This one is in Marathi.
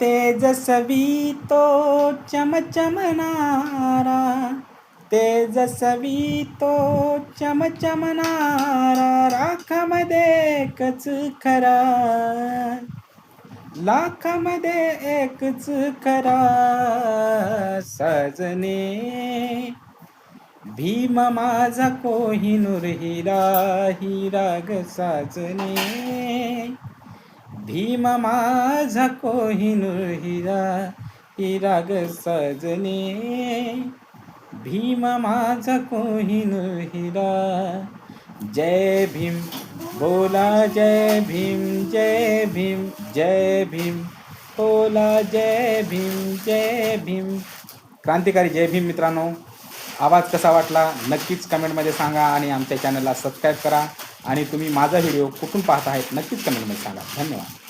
तेजस्वी तो चमचमणारा, तेजस्वी तो चमचमणारा, राखामध्ये एकच खरा, लाखामध्ये एकच खरा. सजने भीम माझा कोहिनूर हिरा, हिरा ग साजने, भीम माझा कोहिनूर हिरा, हिरा ग सजने, भीम माझा कोहिनूर हिरा. जय भीम बोला, जय भीम, जय भीम, जय भीम बोला, जय भीम, जय भीम. क्रांतिकारी जय भीम. मित्रांनो, आवाज कसा वाटला नक्कीच कमेंटमध्ये सांगा आणि आमच्या चॅनलला सबस्क्राईब करा. आणि तुम्ही माझा व्हिडिओ कुठून पाहत आहेत नक्कीच कमेंटमध्ये सांगा. धन्यवाद.